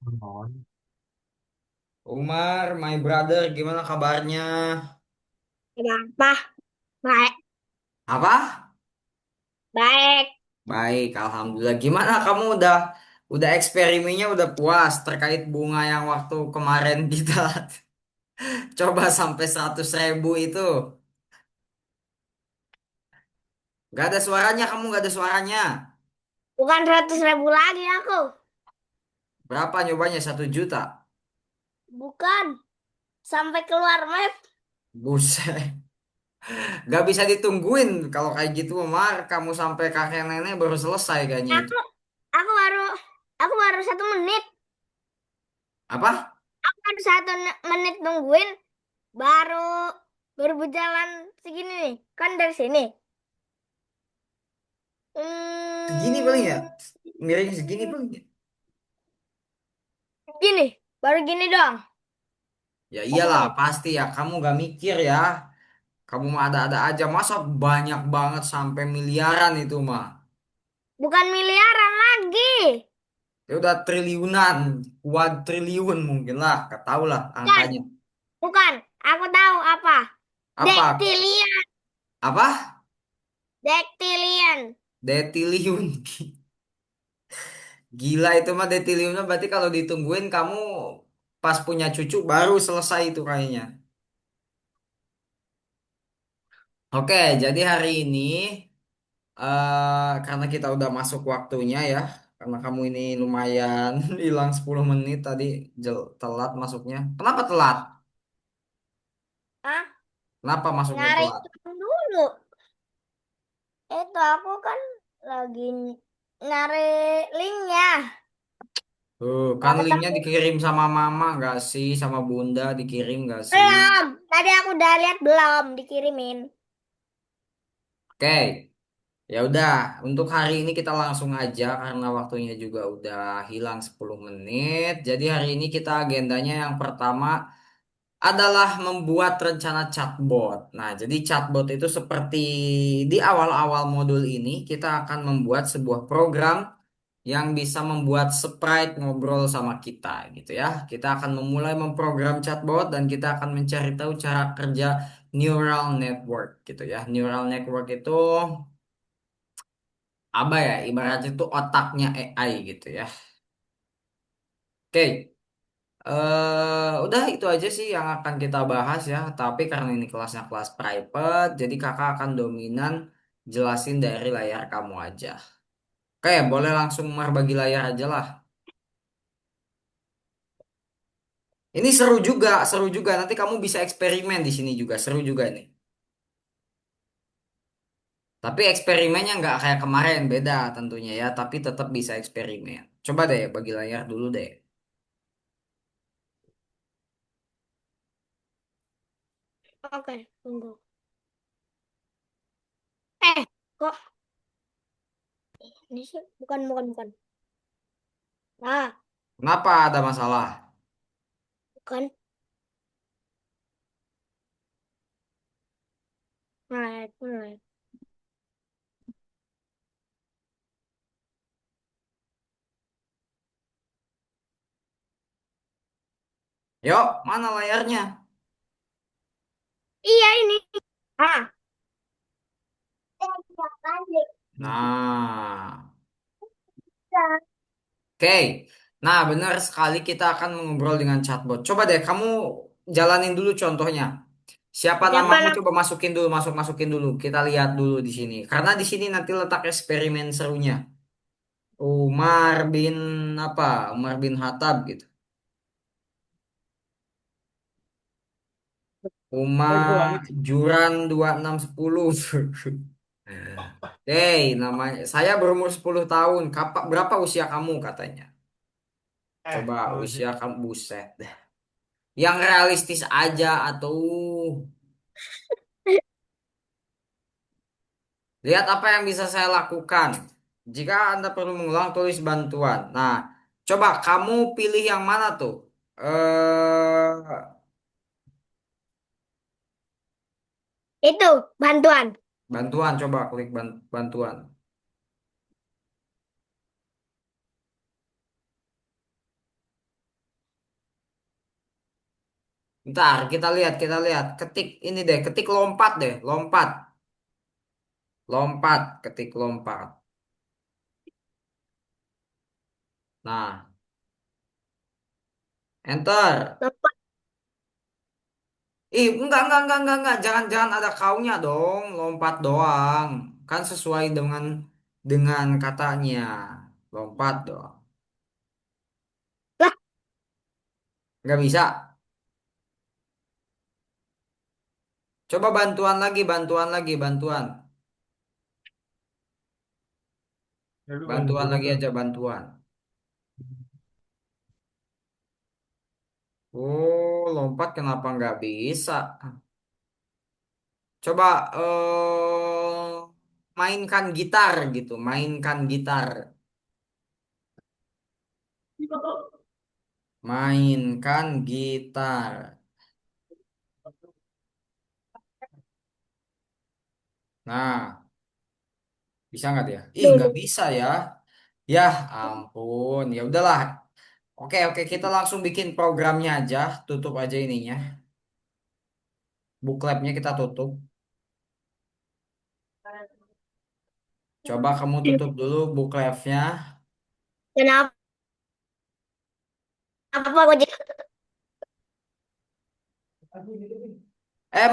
Non. Umar, my brother, gimana kabarnya? Kenapa? Baik, Apa? baik. Baik, alhamdulillah. Gimana kamu udah eksperimennya udah puas terkait bunga yang waktu kemarin kita coba sampai 100.000 itu? Gak ada suaranya, kamu gak ada suaranya. Bukan 100.000 lagi aku. Berapa nyobanya? 1 juta? Bukan. Sampai keluar map. Buset. Gak bisa ditungguin kalau kayak gitu, Umar. Kamu sampai kakek nenek baru selesai kayaknya itu. Aku, aku baru 1 menit. Apa? Aku baru menit nungguin. Baru, baru berjalan segini nih. Kan dari sini. Segini paling ya? Hmm, Miring segini paling ya? gini. Baru gini dong. Ya iyalah, pasti ya. Kamu gak mikir ya. Kamu mah ada-ada aja. Masa banyak banget sampai miliaran itu mah. Bukan miliaran lagi. Ya udah triliunan, kuadriliun mungkin lah. Ketahu lah Bukan. angkanya. Bukan. Aku tahu apa. Apa? Dektilian. Apa? Dektilian. Detiliun. Gila itu mah detiliunnya berarti kalau ditungguin kamu pas punya cucu baru selesai itu kayaknya. Oke, jadi hari ini karena kita udah masuk waktunya ya, karena kamu ini lumayan hilang 10 menit tadi telat masuknya. Kenapa telat? Hah? Kenapa masuknya Nyari telat? dulu. Itu aku kan lagi nyari linknya. Kan Gak linknya ketemu. dikirim sama mama nggak sih, sama bunda dikirim nggak sih? Belum. Tadi aku udah lihat belum dikirimin. Oke, ya udah. Untuk hari ini kita langsung aja karena waktunya juga udah hilang 10 menit. Jadi hari ini kita agendanya yang pertama adalah membuat rencana chatbot. Nah, jadi chatbot itu seperti di awal-awal modul ini kita akan membuat sebuah program yang bisa membuat sprite ngobrol sama kita gitu ya. Kita akan memulai memprogram chatbot dan kita akan mencari tahu cara kerja neural network gitu ya. Neural network itu apa ya? Ibaratnya itu otaknya AI gitu ya. Oke. Udah itu aja sih yang akan kita bahas ya. Tapi karena ini kelasnya kelas private, jadi kakak akan dominan jelasin dari layar kamu aja. Oke, boleh langsung bagi layar aja lah. Ini seru juga, seru juga. Nanti kamu bisa eksperimen di sini juga, seru juga nih. Tapi eksperimennya nggak kayak kemarin, beda tentunya ya. Tapi tetap bisa eksperimen. Coba deh bagi layar dulu deh. Oke, tunggu. Kok ini sih? Bukan, bukan, bukan. Nah, Kenapa ada masalah? bukan. Nah, nah. Yuk, mana layarnya? Iya ini. Ah. Nah. Oke, nah benar sekali kita akan mengobrol dengan chatbot. Coba deh kamu jalanin dulu contohnya. Siapa Siapa namamu? nama? Coba masukin dulu, masukin dulu. Kita lihat dulu di sini. Karena di sini nanti letak eksperimen serunya. Umar bin apa? Umar bin Khattab gitu. Umar Juran 2610. Hey, namanya saya berumur 10 tahun. Berapa usia kamu katanya? Coba usia kamu buset. Yang realistis aja atau lihat apa yang bisa saya lakukan. Jika Anda perlu mengulang, tulis bantuan. Nah, coba kamu pilih yang mana tuh? Itu bantuan. Bantuan, coba klik bantuan. Ntar kita lihat. Ketik ini deh, ketik lompat deh, lompat, lompat, ketik lompat. Nah, enter. Lompat. Ih, enggak. Jangan ada kaunya dong, lompat doang. Kan sesuai dengan katanya. Lompat doang. Lah, Nggak bisa. Coba bantuan lagi, bantuan. Bantuan lagi aja, bantuan. Oh, lompat kenapa nggak bisa? Coba mainkan gitar gitu, mainkan gitar. Mainkan gitar. Nah, bisa nggak dia? Ih, nggak dulu. bisa ya. Yah, ampun. Ya udahlah. Oke, kita langsung bikin programnya aja. Tutup aja ininya. Bookletnya kita tutup. Coba kamu tutup dulu bookletnya. Kenapa? Apa gue jadi?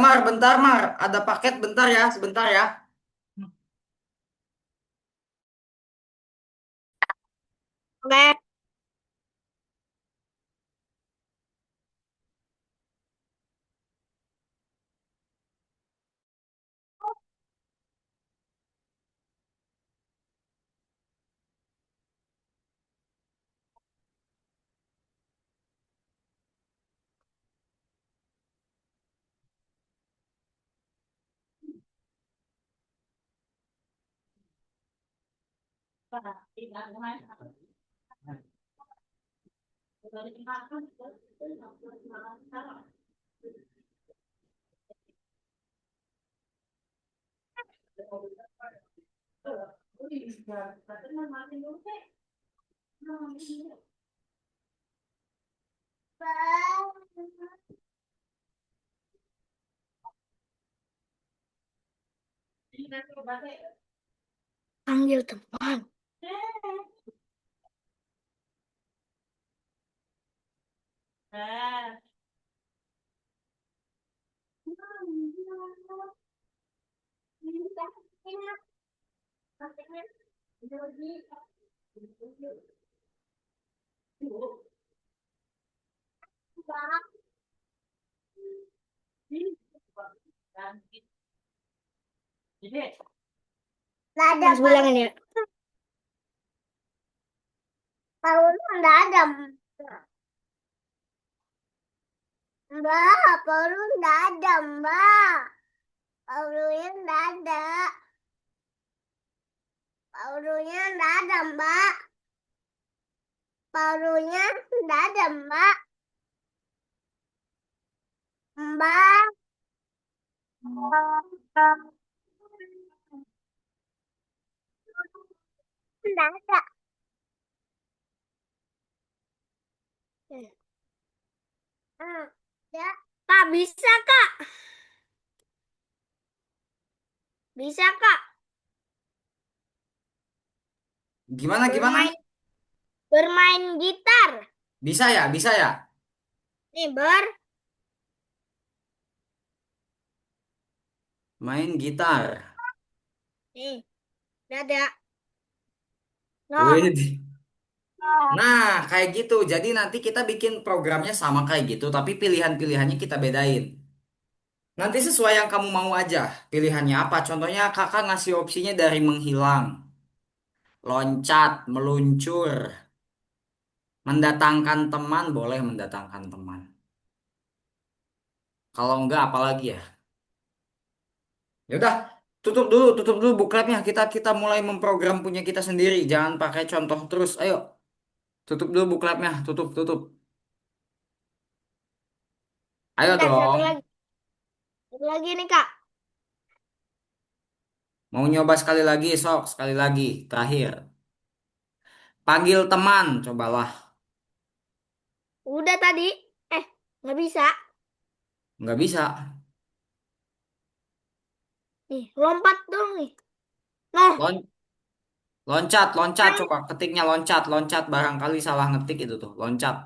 Mar, bentar, Mar. Ada paket, bentar ya, sebentar ya. Oke. Panggil teman. Nggak ada. Mas bilangin ya. Kalau nggak ada. Mbak, Paulu nggak ada, Mbak. Paulunya nggak ada. Paulunya nggak ada, Mbak. Paulunya nggak ada, Mbak. Mbak. Nggak ada. Ya. Kak, bisa, Kak. Bisa, Kak. Gimana, gimana? Bermain bermain gitar. Bisa ya, bisa ya. Nih, Main gitar. nih, nggak ada. No. Wih. Nah, kayak gitu. Jadi nanti kita bikin programnya sama kayak gitu, tapi pilihan-pilihannya kita bedain. Nanti sesuai yang kamu mau aja. Pilihannya apa? Contohnya kakak ngasih opsinya dari menghilang, loncat, meluncur, mendatangkan teman, boleh mendatangkan teman. Kalau enggak, apalagi ya? Ya udah, tutup dulu bukletnya. Kita mulai memprogram punya kita sendiri. Jangan pakai contoh terus. Ayo, tutup dulu bukletnya. Tutup. Ayo Bentar, satu dong. lagi. Satu lagi nih, Kak. Mau nyoba sekali lagi, sok. Sekali lagi. Terakhir. Panggil teman, cobalah. Udah tadi. Eh, nggak bisa. Nggak bisa. Nih, lompat dong nih. Nah, Lon loncat, loncat. kan Coba ketiknya loncat, loncat. Barangkali salah ngetik itu tuh, loncat.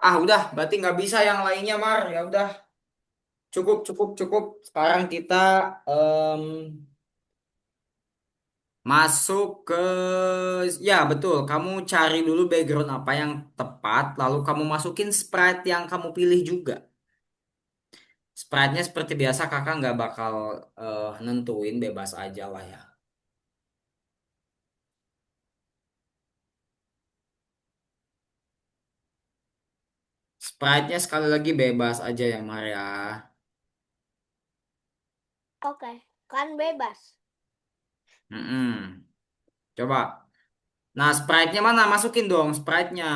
Ah, udah. Berarti nggak bisa yang lainnya, Mar. Ya udah. Cukup, cukup, cukup. Sekarang kita em, masuk ke... Ya, betul. Kamu cari dulu background apa yang tepat. Lalu kamu masukin sprite yang kamu pilih juga. Sprite-nya seperti biasa, kakak nggak bakal nentuin, bebas aja lah ya. Sprite-nya sekali lagi bebas aja ya, Maria. oke, kan bebas. Mm-mm. Coba. Nah, sprite-nya mana? Masukin dong sprite-nya.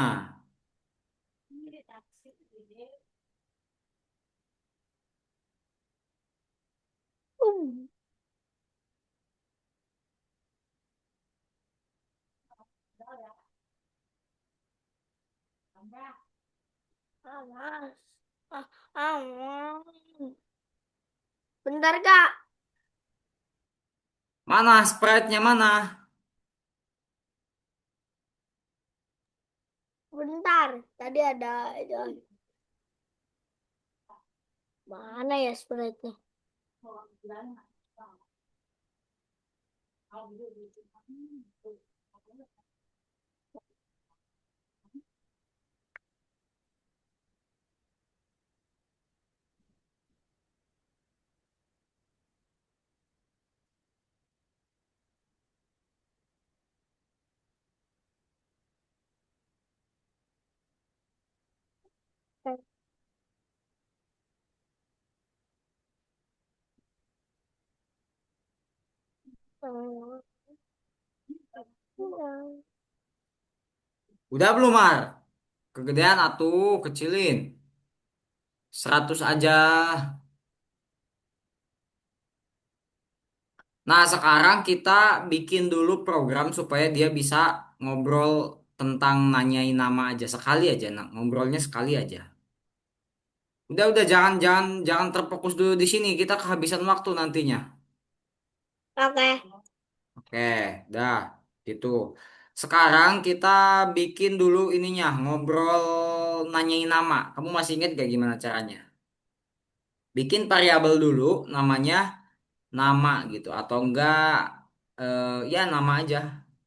Um, awas. Ah, awas. Bentar, Kak. Mana sprite-nya mana? Bentar. Tadi ada itu. Mana ya sprite-nya? Udah belum, Mar? Kegedean atuh, kecilin. 100 aja. Nah, sekarang kita bikin dulu program supaya dia bisa ngobrol tentang nanyain nama aja. Sekali aja, nah, ngobrolnya sekali aja. Udah, jangan terfokus dulu di sini. Kita kehabisan waktu nantinya. Oke. Oke, dah, gitu. Sekarang kita bikin dulu ininya, ngobrol nanyain nama. Kamu masih inget gak gimana caranya? Bikin variabel dulu, namanya nama gitu, atau enggak ya nama aja.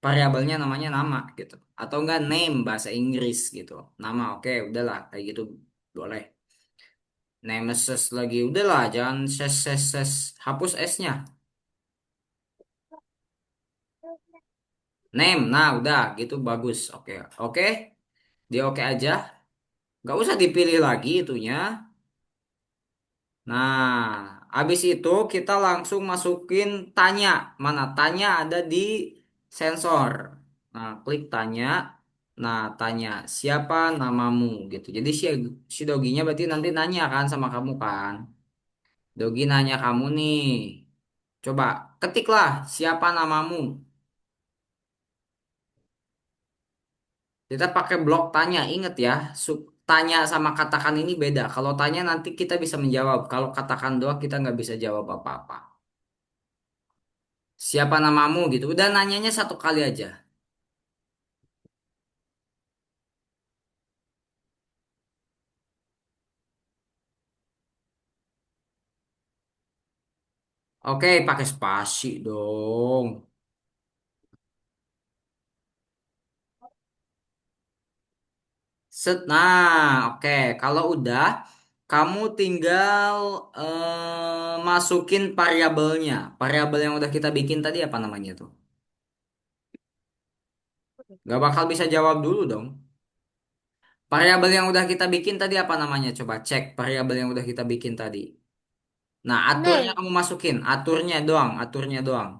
Variabelnya namanya nama gitu, atau enggak name bahasa Inggris gitu. Nama, oke, udahlah kayak gitu boleh. Nemesis lagi, udahlah, jangan ses, hapus S-nya. Name, nah udah gitu bagus. Oke, oke, dia oke aja. Nggak usah dipilih lagi itunya. Nah, habis itu kita langsung masukin tanya. Mana tanya ada di sensor. Nah, klik tanya. Nah, tanya siapa namamu gitu. Jadi si doginya berarti nanti nanya kan sama kamu kan. Dogi nanya kamu nih. Coba ketiklah siapa namamu. Kita pakai blok tanya, inget ya. Tanya sama katakan ini beda. Kalau tanya nanti kita bisa menjawab. Kalau katakan doang kita nggak bisa jawab apa-apa. Siapa namamu gitu. Udah nanyanya satu kali aja. Oke, pakai spasi dong. Set. Nah, oke. Kalau udah, kamu tinggal masukin variabelnya. Variabel yang udah kita bikin tadi apa namanya tuh? Gak bakal bisa jawab dulu dong. Variabel yang udah kita bikin tadi apa namanya? Coba cek variabel yang udah kita bikin tadi. Nah, aturnya Nih. kamu masukin. Aturnya doang, aturnya doang.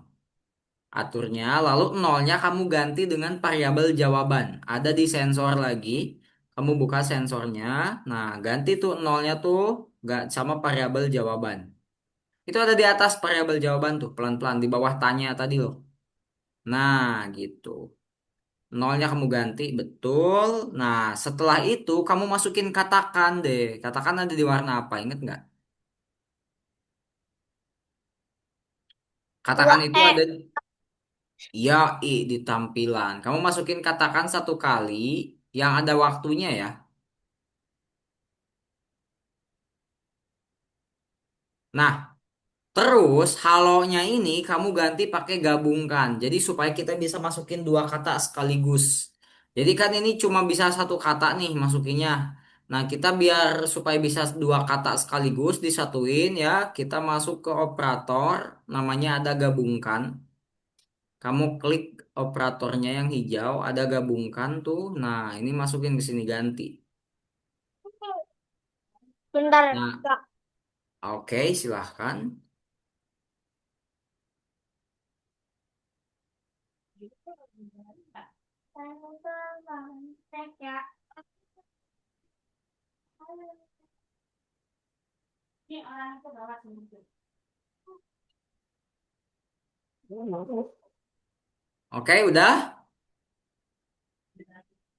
Aturnya, lalu nolnya kamu ganti dengan variabel jawaban. Ada di sensor lagi. Kamu buka sensornya. Nah, ganti tuh nolnya tuh gak sama variabel jawaban. Itu ada di atas variabel jawaban tuh, pelan-pelan di bawah tanya tadi loh. Nah, gitu. Nolnya kamu ganti, betul. Nah, setelah itu kamu masukin katakan deh. Katakan ada di warna apa, inget nggak? Dua Katakan itu E. ada, ya, di tampilan. Kamu masukin katakan satu kali yang ada waktunya ya. Nah, terus halonya ini kamu ganti pakai gabungkan. Jadi supaya kita bisa masukin dua kata sekaligus. Jadi kan ini cuma bisa satu kata nih masukinnya. Nah, kita biar supaya bisa dua kata sekaligus disatuin ya, kita masuk ke operator, namanya ada gabungkan. Kamu klik operatornya yang hijau, ada gabungkan tuh. Nah, ini masukin ke sini ganti. Bentar, Nah, Kak. oke, silahkan. Oke, udah.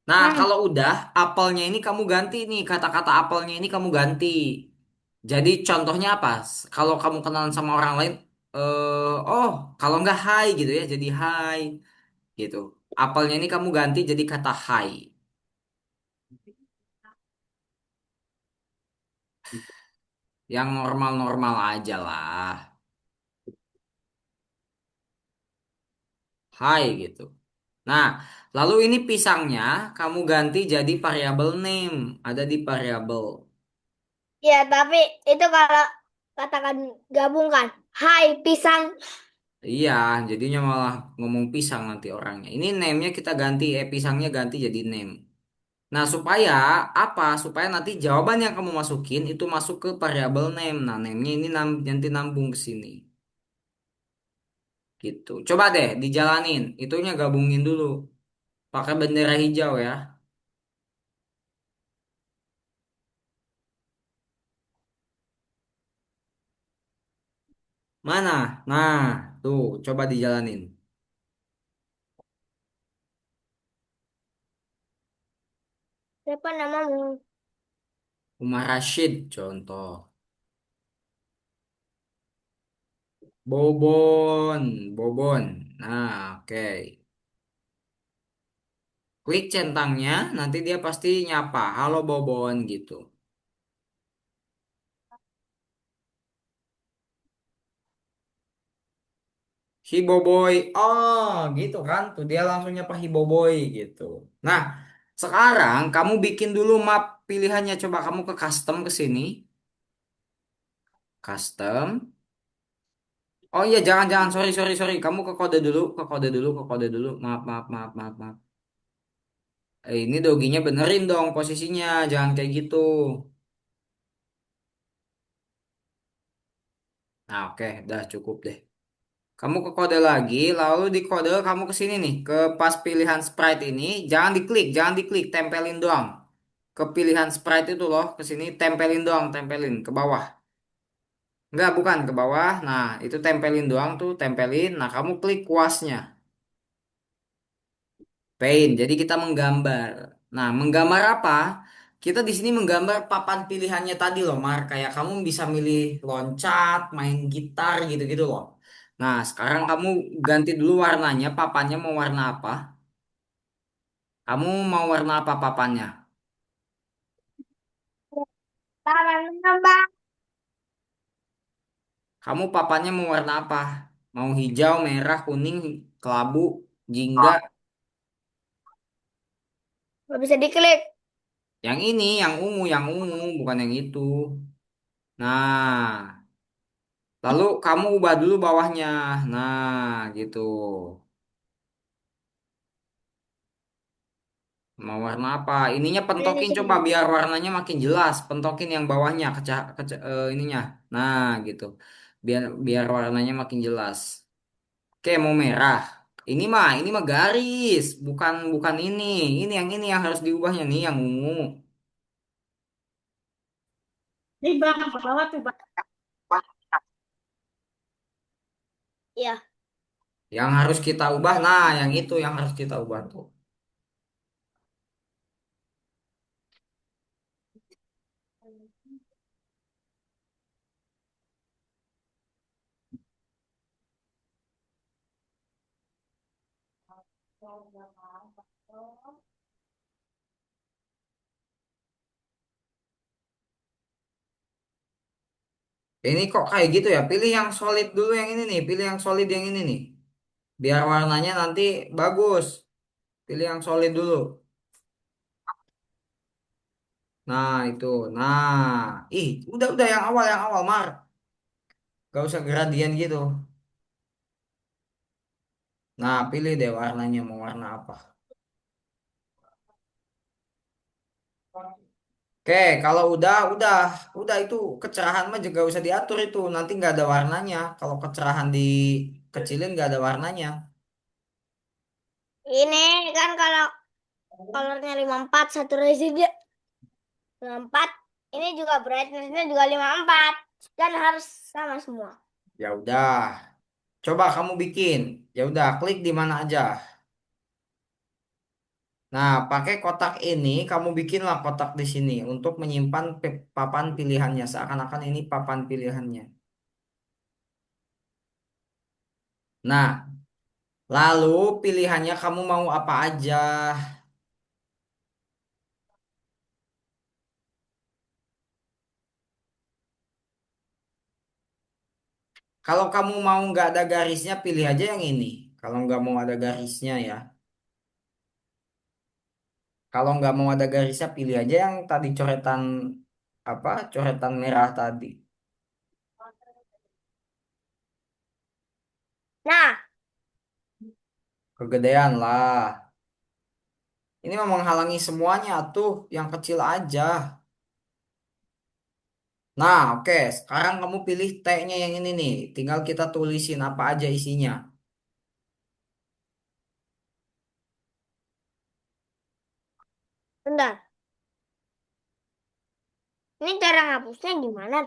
Nah, Hmm. kalau udah, apelnya ini kamu ganti nih, kata-kata apelnya ini kamu ganti. Jadi contohnya apa? Kalau kamu kenalan sama orang lain, oh, kalau nggak hai gitu ya, jadi hai gitu. Apelnya ini kamu ganti jadi kata hai, yang normal-normal aja lah, hai gitu. Nah, lalu ini pisangnya kamu ganti jadi variabel name, ada di variabel. Ya, tapi itu kalau katakan gabungkan. Hai, pisang. Iya, jadinya malah ngomong pisang nanti orangnya. Ini name-nya kita ganti, pisangnya ganti jadi name. Nah, supaya apa? Supaya nanti jawaban yang kamu masukin itu masuk ke variabel name. Nah, name-nya ini nanti nambung ke sini. Gitu. Coba deh dijalanin. Itunya gabungin dulu. Pakai bendera hijau ya. Mana? Nah, tuh, coba dijalanin. Siapa namamu? Umar Rashid contoh. Bobon, Bobon. Nah, oke. Klik centangnya, nanti dia pasti nyapa. Halo Bobon gitu. Hiboboy, oh gitu kan, tuh dia langsung nyapa Hiboboy gitu. Nah, sekarang kamu bikin dulu map pilihannya. Coba kamu ke custom ke sini, custom. Oh iya, jangan-jangan, sorry sorry sorry, kamu ke kode dulu, ke kode dulu, ke kode dulu. Maaf maaf maaf maaf maaf. Ini doginya benerin dong posisinya, jangan kayak gitu. Nah oke, udah cukup deh. Kamu ke kode lagi, lalu di kode kamu ke sini nih, ke pas pilihan sprite ini, jangan diklik, tempelin doang. Ke pilihan sprite itu loh, ke sini tempelin doang, tempelin ke bawah. Enggak, bukan ke bawah. Nah, itu tempelin doang tuh, tempelin. Nah, kamu klik kuasnya, paint. Jadi kita menggambar. Nah, menggambar apa? Kita di sini menggambar papan pilihannya tadi loh, Mar. Kayak kamu bisa milih loncat, main gitar gitu-gitu loh. Nah, sekarang kamu ganti dulu warnanya, papannya mau warna apa? Kamu mau warna apa papannya? Taman nambah. Kamu papannya mau warna apa? Mau hijau, merah, kuning, kelabu, jingga? Gak bisa diklik. Yang ini, yang ungu, bukan yang itu. Nah, lalu kamu ubah dulu bawahnya. Nah, gitu. Mau warna apa? Ininya Ini pentokin coba sini. biar warnanya makin jelas. Pentokin yang bawahnya, ininya. Nah, gitu. Biar biar warnanya makin jelas. Oke, mau merah. Ini mah garis, bukan bukan ini. Ini yang harus diubahnya nih, yang ungu. Ini bang, ke bawah tuh bang. Ya. Yang harus kita ubah, nah, yang itu yang harus kita ubah tuh. Ini kok kayak gitu ya? Pilih yang solid dulu yang ini nih. Pilih yang solid yang ini nih. Biar warnanya nanti bagus. Pilih yang solid dulu. Nah, itu. Nah, ih, udah yang awal, Mar. Gak usah gradient gitu. Nah, pilih deh warnanya mau warna apa. Oke, kalau udah itu kecerahan mah juga usah diatur itu. Nanti nggak ada warnanya. Kalau kecerahan dikecilin nggak ada warnanya. Ini kan kalau colornya 54, saturasi dia 54. Ini juga brightnessnya juga 54. Dan harus sama semua. Ya udah, coba kamu bikin. Ya udah, klik di mana aja. Nah, pakai kotak ini, kamu bikinlah kotak di sini untuk menyimpan papan pilihannya. Seakan-akan ini papan pilihannya. Nah, lalu pilihannya kamu mau apa aja. Kalau kamu mau nggak ada garisnya, pilih aja yang ini. Kalau nggak mau ada garisnya ya. Kalau nggak mau ada garisnya, pilih aja yang tadi coretan apa? Coretan merah tadi. Nah, Kegedean lah. Ini memang menghalangi semuanya tuh, yang kecil aja. Nah, oke. Sekarang kamu pilih T-nya yang ini nih. Tinggal kita tulisin apa aja isinya. bentar. Ini cara ngapusnya gimana?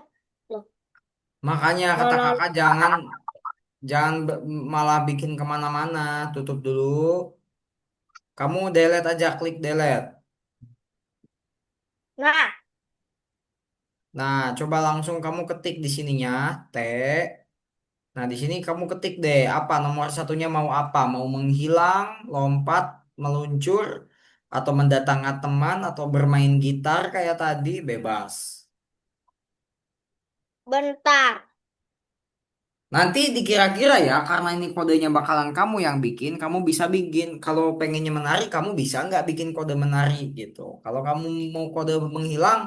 Loh, Makanya kata kalau kakak jangan malah bikin kemana-mana. Tutup dulu. Kamu delete aja, klik delete. nah, Nah, coba langsung kamu ketik di sininya T. Nah, di sini kamu ketik deh apa nomor satunya mau apa? Mau menghilang, lompat, meluncur, atau mendatangkan teman, atau bermain gitar kayak tadi bebas. bentar. Nanti dikira-kira ya, karena ini kodenya bakalan kamu yang bikin, kamu bisa bikin. Kalau pengennya menari, kamu bisa nggak bikin kode menari gitu. Kalau kamu mau kode menghilang,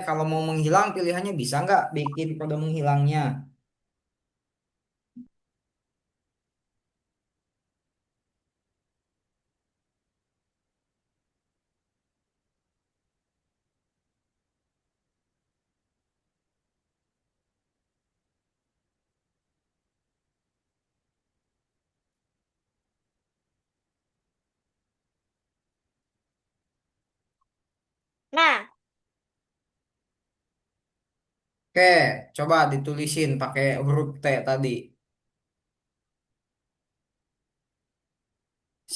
kalau mau menghilang pilihannya bisa nggak bikin kode menghilangnya. Nah, Oke, coba ditulisin pakai huruf T tadi.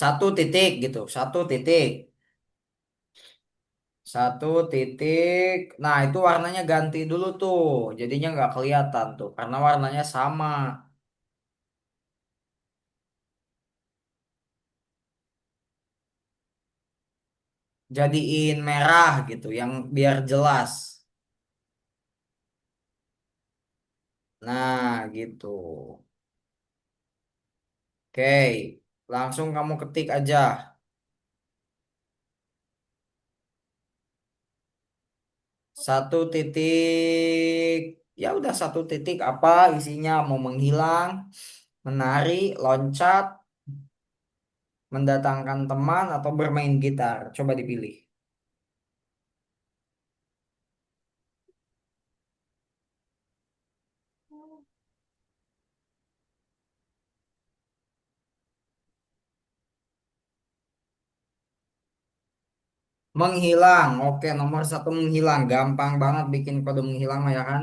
Satu titik gitu, satu titik. Satu titik. Nah, itu warnanya ganti dulu tuh. Jadinya nggak kelihatan tuh, karena warnanya sama. Jadiin merah gitu, yang biar jelas. Nah, gitu. Oke, langsung kamu ketik aja. Satu titik. Ya udah satu titik apa isinya mau menghilang, menari, loncat, mendatangkan teman atau bermain gitar. Coba dipilih. Menghilang. Oke, nomor satu menghilang. Gampang banget bikin kode menghilang mah ya kan?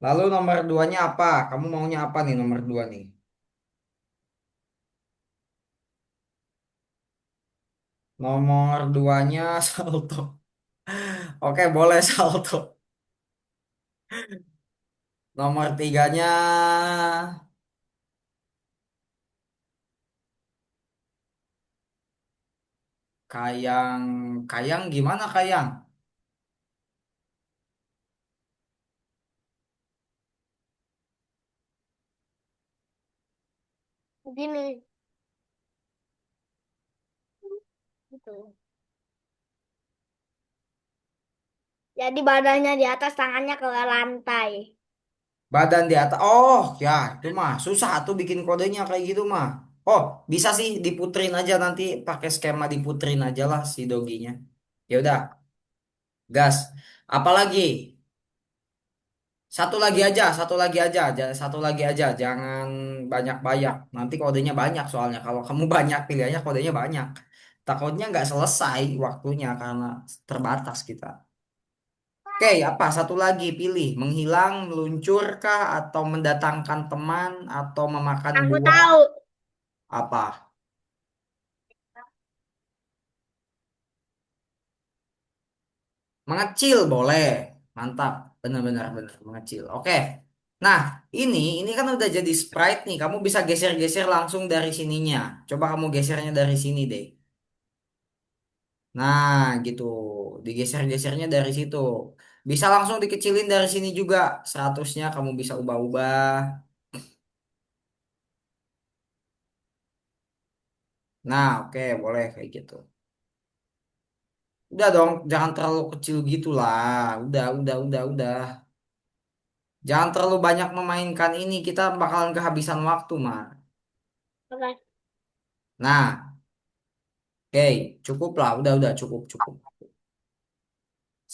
Lalu nomor duanya apa? Kamu maunya apa nih nomor dua nih? Nomor duanya salto. Oke, boleh salto. Nomor tiganya Kayang. Kayang gimana Kayang? Begini. Gitu. Jadi badannya di atas, tangannya ke lantai. Badan di atas. Oh, ya, itu mah susah tuh bikin kodenya kayak gitu mah. Oh, bisa sih diputerin aja nanti pakai skema diputerin aja lah si doginya. Ya udah, gas. Apalagi? Satu lagi aja, jangan banyak-banyak. Nanti kodenya banyak soalnya. Kalau kamu banyak pilihannya, kodenya banyak. Takutnya nggak selesai waktunya karena terbatas kita. Oke, apa? Satu lagi pilih. Menghilang, meluncur kah, atau mendatangkan teman, atau memakan Aku buah? tahu. Apa? Mengecil boleh. Mantap. Benar-benar benar mengecil. Oke. Nah, ini kan udah jadi sprite nih. Kamu bisa geser-geser langsung dari sininya. Coba kamu gesernya dari sini deh. Nah, gitu. Digeser-gesernya dari situ. Bisa langsung dikecilin dari sini juga. 100-nya kamu bisa ubah-ubah. Nah, oke, boleh kayak gitu. Udah dong, jangan terlalu kecil gitu lah. Udah. Jangan terlalu banyak memainkan ini. Kita bakalan kehabisan waktu, Mar. Oke. Nah, oke, cukup lah. Udah, cukup.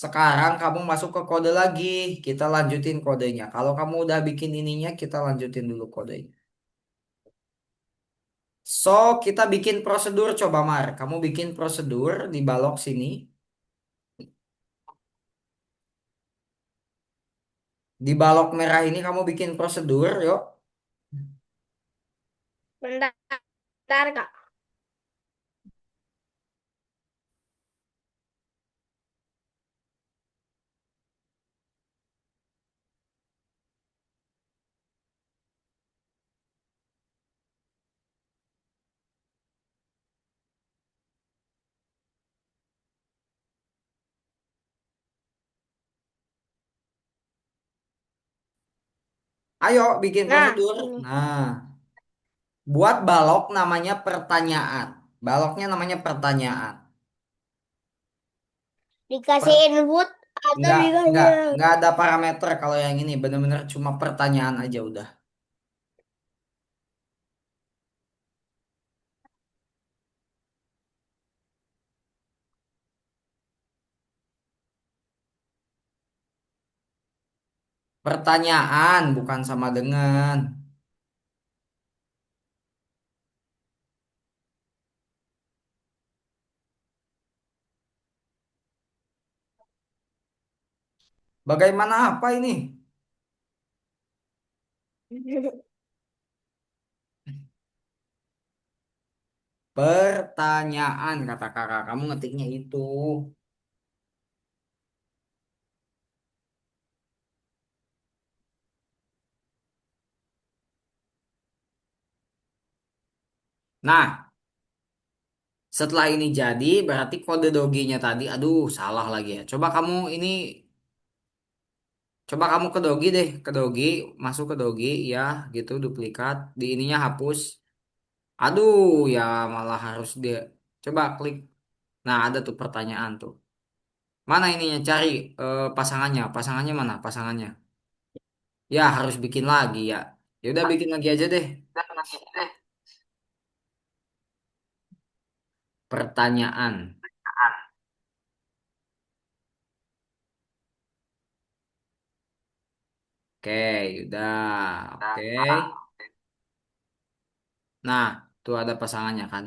Sekarang kamu masuk ke kode lagi. Kita lanjutin kodenya. Kalau kamu udah bikin ininya, kita lanjutin dulu kodenya. So, kita bikin prosedur coba, Mar. Kamu bikin prosedur di balok sini. Di balok merah ini kamu bikin prosedur, yuk. Bentar, bentar, Kak. Ayo, bikin Nah, prosedur. ini. Nah, buat balok namanya pertanyaan. Baloknya namanya pertanyaan. Dikasih Per- input atau nggak, dikasih nggak ada parameter kalau yang ini. Bener-bener cuma pertanyaan aja udah. Pertanyaan bukan sama dengan. Bagaimana apa ini? Pertanyaan kata kakak. Kamu ngetiknya itu. Nah, setelah ini jadi berarti kode doginya tadi. Aduh, salah lagi ya. Coba kamu ke dogi deh, ke dogi, masuk ke dogi, ya gitu duplikat. Di ininya hapus. Aduh, ya malah harus dia. Coba klik. Nah, ada tuh pertanyaan tuh. Mana ininya? Cari pasangannya. Pasangannya mana? Pasangannya. Ya harus bikin lagi ya. Ya udah bikin lagi aja deh. Pertanyaan. Oke, udah. Oke. Nah, tuh ada pasangannya kan.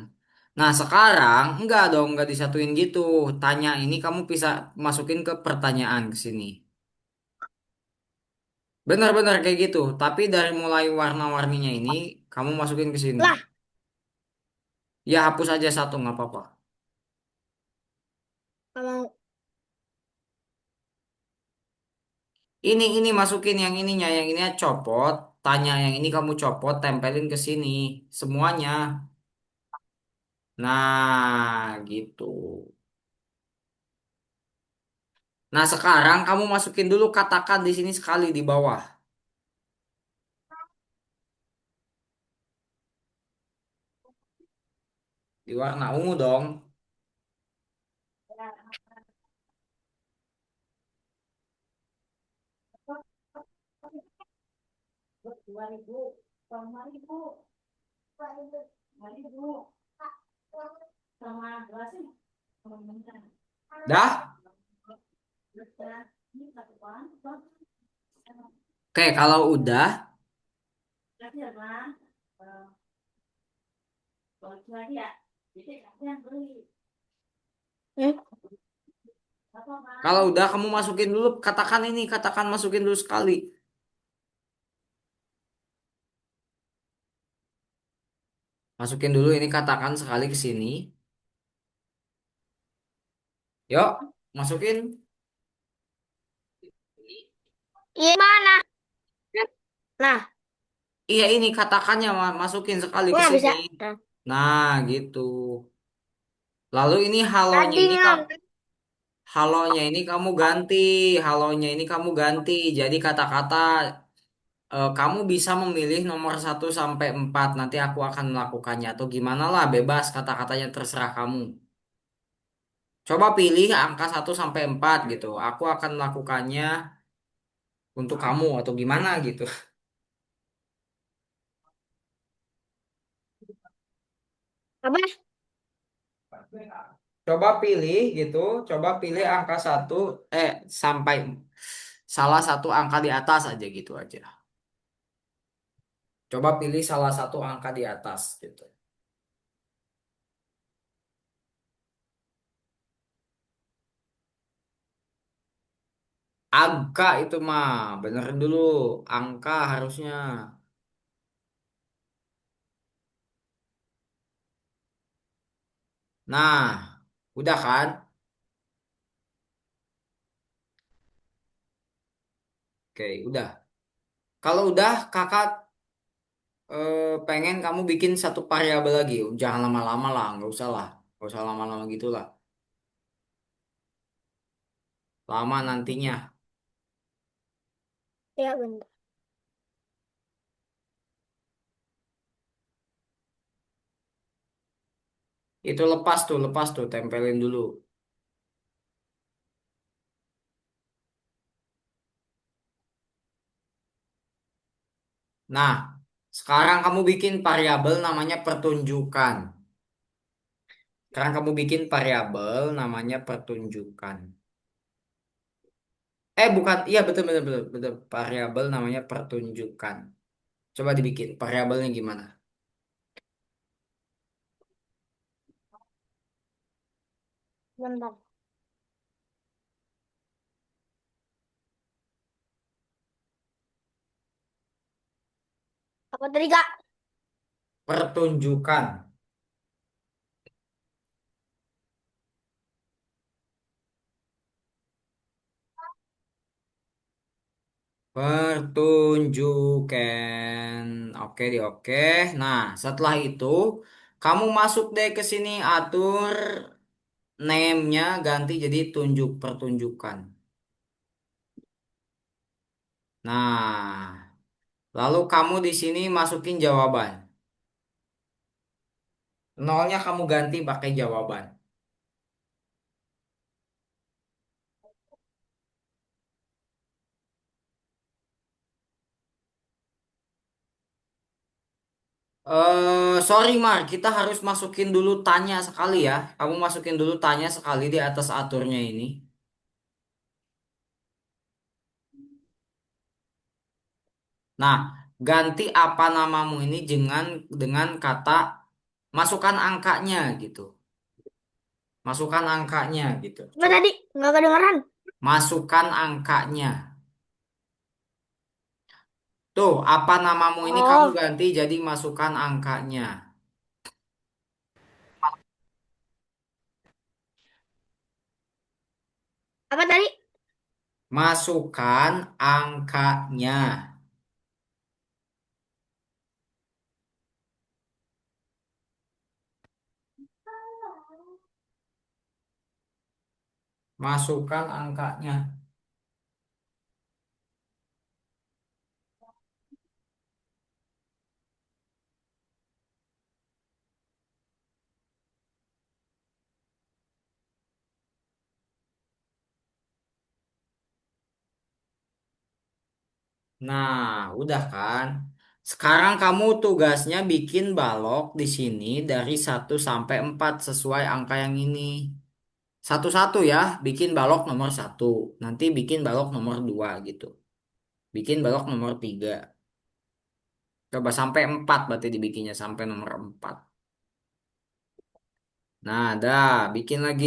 Nah, sekarang enggak dong, enggak disatuin gitu. Tanya ini kamu bisa masukin ke pertanyaan ke sini. Benar-benar kayak gitu. Tapi dari mulai warna-warninya ini kamu masukin ke sini. lah, Ya hapus aja satu nggak apa-apa. kalau Ini masukin yang ininya, yang ininya copot, tanya yang ini kamu copot, tempelin ke sini semuanya. Nah, gitu. Nah, sekarang kamu masukin dulu katakan di sini sekali di bawah. Di warna ungu dong. Dah? Oke, kalau udah, Hmm? kalau udah kamu masukin dulu katakan ini, katakan masukin dulu sekali. Masukin dulu ini katakan sekali ke sini. Yuk, masukin. Iya mana? Nah, Iya ini katakannya masukin sekali aku ke nggak sini. bisa. Nah, Nah, gitu. Lalu ini halonya tadi ini nggak. kak, halonya ini kamu ganti, halonya ini kamu ganti. Jadi kata-kata kamu bisa memilih nomor 1 sampai 4. Nanti aku akan melakukannya atau gimana lah, bebas kata-katanya terserah kamu. Coba pilih angka 1 sampai 4 gitu. Aku akan melakukannya untuk kamu atau gimana gitu. Apa? Coba pilih gitu, coba pilih sampai salah satu angka di atas aja gitu aja. Coba pilih salah satu angka di atas gitu. Angka itu mah, benerin dulu. Angka harusnya. Nah, udah kan? Oke, udah. Kalau udah, kakak pengen kamu bikin satu variabel lagi. Jangan lama-lama lah, nggak usah lah. Nggak usah lama-lama gitu lah. Lama nantinya. Ya, bentar. Itu lepas tuh, tempelin dulu. Nah, sekarang kamu bikin variabel namanya pertunjukan. Sekarang kamu bikin variabel namanya pertunjukan. Bukan, iya betul betul betul betul. Variabel namanya pertunjukan. Coba dibikin variabelnya gimana? Bentar. Apa tadi, Kak? Pertunjukan. Pertunjukan. Oke di oke. Nah, setelah itu kamu masuk deh ke sini atur name-nya ganti jadi tunjuk pertunjukan. Nah, lalu kamu di sini masukin jawaban. Nolnya kamu ganti pakai jawaban. Sorry Mar, kita harus masukin dulu tanya sekali ya. Kamu masukin dulu tanya sekali di atas aturnya ini. Nah, ganti apa namamu ini dengan kata masukkan angkanya gitu. Masukkan angkanya gitu. Apa Coba tadi? Nggak kedengeran. masukkan angkanya. Tuh, apa namamu ini kamu Oh, ganti jadi masukkan angkanya. apa tadi? Masukkan angkanya. Masukkan angkanya. Nah, udah kan? Sekarang kamu tugasnya bikin balok di sini dari 1 sampai 4 sesuai angka yang ini. Satu-satu ya, bikin balok nomor 1. Nanti bikin balok nomor 2 gitu. Bikin balok nomor 3. Coba sampai 4 berarti dibikinnya sampai nomor 4. Nah, dah, bikin lagi.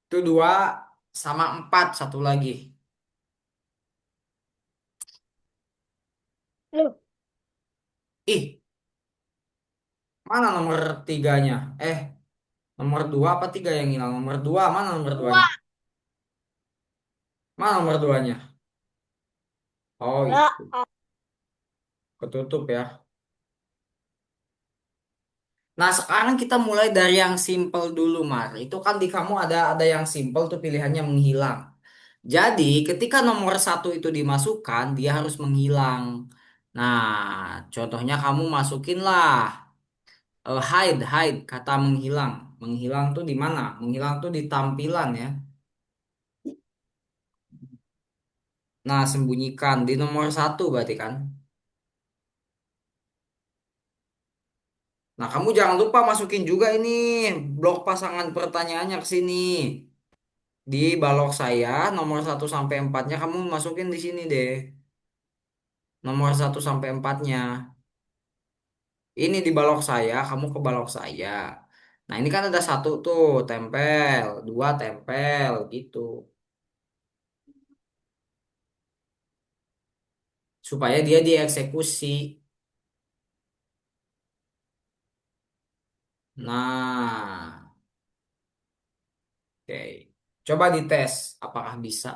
Itu 2 sama 4 satu lagi. Loh, Ih, mana nomor tiganya? Nomor 2 apa 3 yang hilang? Nomor 2 mana nomor dua. duanya? Mana nomor duanya? Oh, Ya, itu. Ketutup ya. Nah, sekarang kita mulai dari yang simple dulu, Mar. Itu kan di kamu ada yang simple tuh pilihannya menghilang. Jadi, ketika nomor 1 itu dimasukkan, dia harus menghilang. Nah, contohnya kamu masukinlah hide, kata menghilang. Menghilang tuh di mana? Menghilang tuh di tampilan ya. Nah, sembunyikan di nomor 1 berarti kan. Nah, kamu jangan lupa masukin juga ini blok pasangan pertanyaannya ke sini. Di balok saya nomor 1 sampai 4-nya kamu masukin di sini deh. Nomor 1 sampai 4-nya. Ini di balok saya, kamu ke balok saya. Nah, ini kan ada 1 tuh tempel, 2 tempel gitu. Supaya dia dieksekusi. Nah, oke. Coba dites apakah bisa.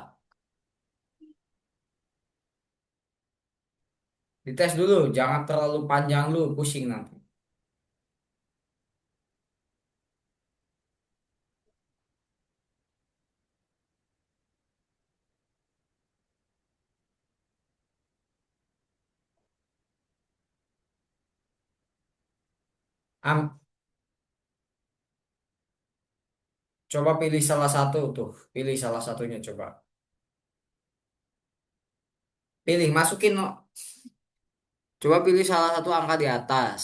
Dites dulu, jangan terlalu panjang dulu, pusing nanti. Am, Coba pilih salah satu tuh, pilih salah satunya coba. Pilih, masukin no. Coba pilih salah satu angka di atas.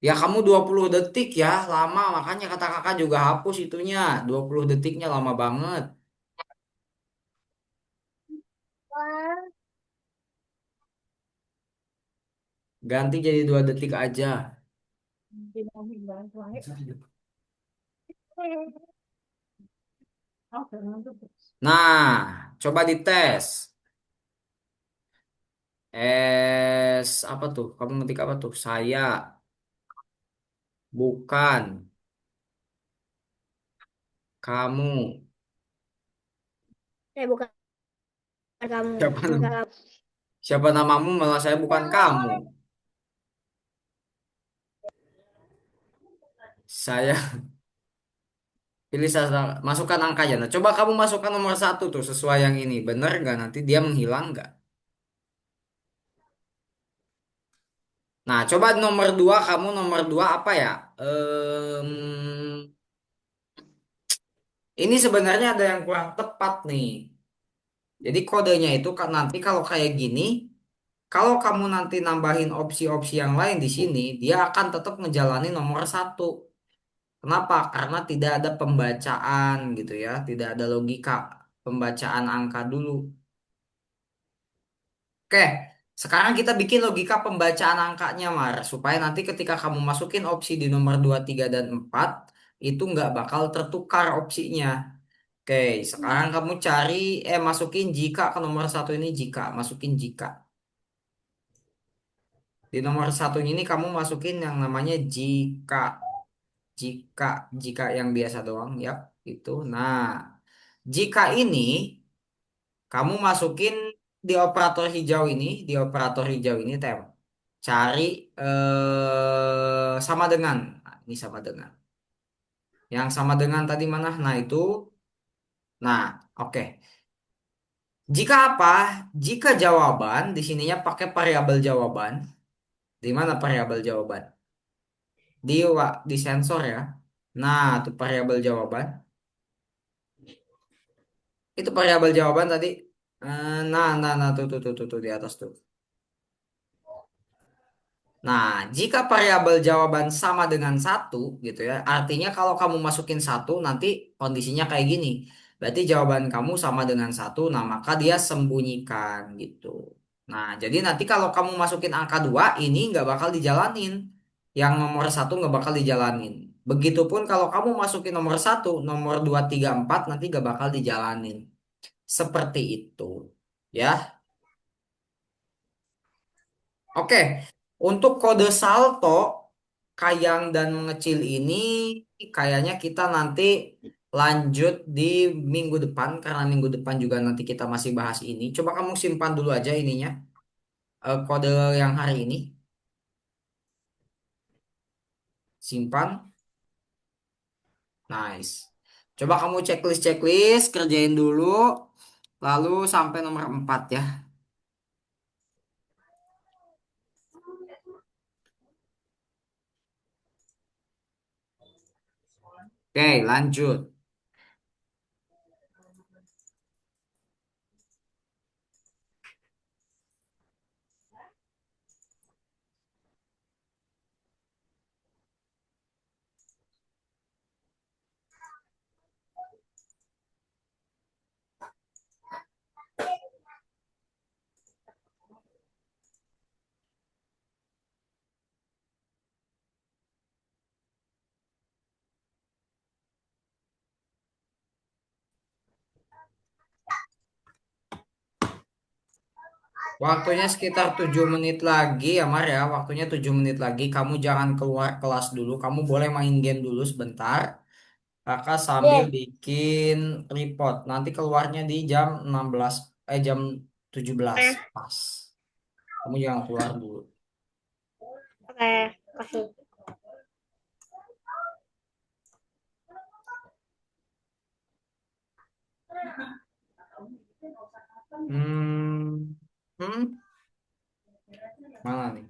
Ya kamu 20 detik ya, lama. Makanya kata kakak juga hapus itunya. 20 detiknya lama banget. wah. Ganti jadi 2 detik aja. Nah, coba dites. Apa tuh? Kamu ngetik apa tuh? Saya bukan kamu. Bukan kamu, Siapa bukan nam- kamu. Siapa namamu malah saya bukan kamu. Saya pilih masukkan angkanya. Nah, coba kamu masukkan nomor 1 tuh sesuai yang ini. Bener nggak? Nanti dia menghilang nggak? Nah, coba nomor 2 kamu nomor 2 apa ya? Ini sebenarnya ada yang kurang tepat nih. Jadi kodenya itu kan nanti kalau kayak gini, kalau kamu nanti nambahin opsi-opsi yang lain di sini, dia akan tetap ngejalanin nomor 1. Kenapa? Karena tidak ada pembacaan gitu ya, tidak ada logika pembacaan angka dulu. Oke, Sekarang kita bikin logika pembacaan angkanya, Mar, supaya nanti ketika kamu masukin opsi di nomor 2, 3, dan 4, itu nggak bakal tertukar opsinya. Oke, sekarang kamu cari, masukin jika ke nomor satu ini jika, masukin jika. Di nomor satu ini kamu masukin yang namanya jika, jika, jika yang biasa doang, ya, itu. Nah, jika ini kamu masukin di operator hijau ini, di operator hijau ini, cari sama dengan. Nah, ini sama dengan. Yang sama dengan tadi mana? Nah, itu. Nah, oke. Jika apa? Jika jawaban di sininya pakai variabel jawaban. Di mana variabel jawaban? Di sensor ya. Nah, itu variabel jawaban. Itu variabel jawaban tadi. Nah, tuh di atas tuh. Nah, jika variabel jawaban sama dengan satu, gitu ya, artinya kalau kamu masukin satu, nanti kondisinya kayak gini. Berarti jawaban kamu sama dengan satu, nah maka dia sembunyikan gitu. Nah, jadi nanti kalau kamu masukin angka dua, ini nggak bakal dijalanin. Yang nomor satu nggak bakal dijalanin. Begitupun kalau kamu masukin nomor satu, nomor dua, tiga, empat, nanti nggak bakal dijalanin. Seperti itu. Ya. Oke, untuk kode salto Kayang dan mengecil ini kayaknya kita nanti lanjut di minggu depan karena minggu depan juga nanti kita masih bahas ini. Coba kamu simpan dulu aja ininya, kode yang hari ini. Simpan. Nice. Coba kamu checklist kerjain dulu lalu sampai nomor 4 ya. Oke, lanjut. Waktunya sekitar 7 menit lagi ya Mar ya. Waktunya 7 menit lagi. Kamu jangan keluar kelas dulu. Kamu boleh main game dulu sebentar. Kakak sambil Deh, bikin report. Nanti keluarnya di jam 16, jam 17 oke, pas. Kamu jangan keluar dulu. oke, kasih. Hmm, hmm, mana nih?